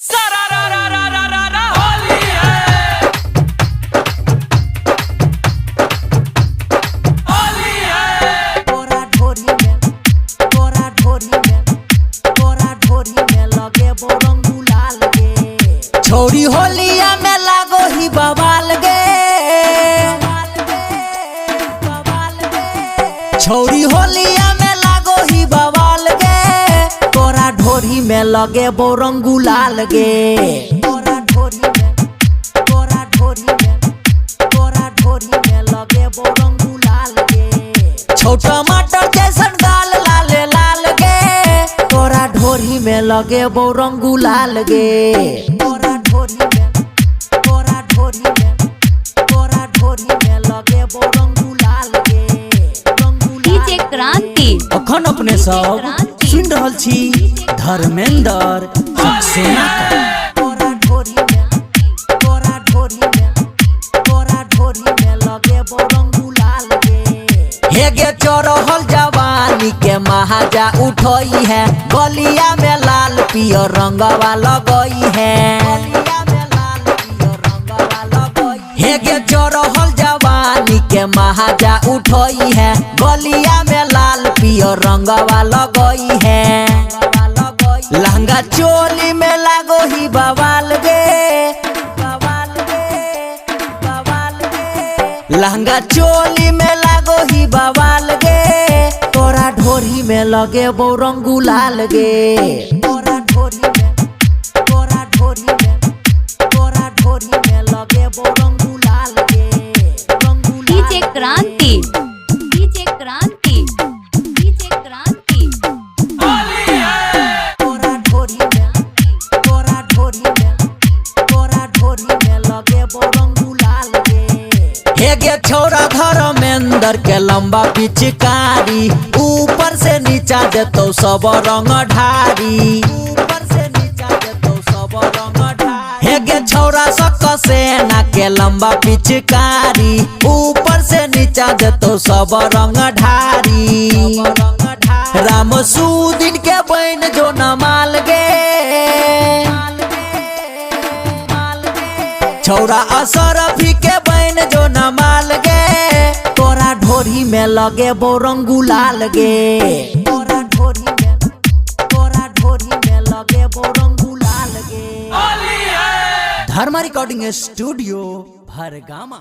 सारा रा रा रा रा रा रा होली है, होली है। तोरा ढोरी में लगे बोरंग गुलाल गे। छोरी होलिया में लागो ही बवाल गे। छोरी होलिया में लागो ही बवाल गे। तोरा ढोरी में लगे बोरंग गुलाल गे। तोरा ढोरी में लगे बोरंग गुलाल गे। छोटा मटर जैसन गाल लाल लाल गे। तोरा ढोरी में लगे बोरंग गुलाल गे। तोरा ढोरी में लगे बोरंग गुलाल गे। डीजे क्रांति अखन अपने सब सुन रहल छी धर्मेंद्र सक्सेना। तोरा ढोरी में लगे बोरंग गुलाल गे। हे गे चढ़ल जवानी के महाजा उठई है। गलिया में लाल पियर रंगवा लगई है। हे गे चढ़ल जवानी के महाजा उठई है। गलिया में लाल पियर रंगवा लगई है। लहंगा चोली में लागो ही बवाल गे। लहंगा चोली में लागो ही बवाल गे। तोरा ढोरी में लगे बोरंग गुलाल गे। तोरा ढोरी में लगे बोरंग गुलाल गे। डीजे क्रांति डीजे क्रांति डीजे क्रांति तोरा ढोरी में लगे बोरंग गुलाल गे। हे गे छोरा धर्मेंद्र के लंबा पिचकारी। ऊपर से नीचा देतो सब रंग ढारी। हे गे छोरा सक्सेना के लंबा पिचकारी। ऊपर से नीचा देतो सब रंग ढारी। राम सुदीन के बहन जो नमाल गे। छौरा असरफी के बहन जो नमाल गे। तोरा ढोरी में लगे बोरंग गुलाल गे। तोरा ढोरी में लगे बोरंग गुलाल गे। होली है। धर्मा रिकॉर्डिंग स्टूडियो भरगामा।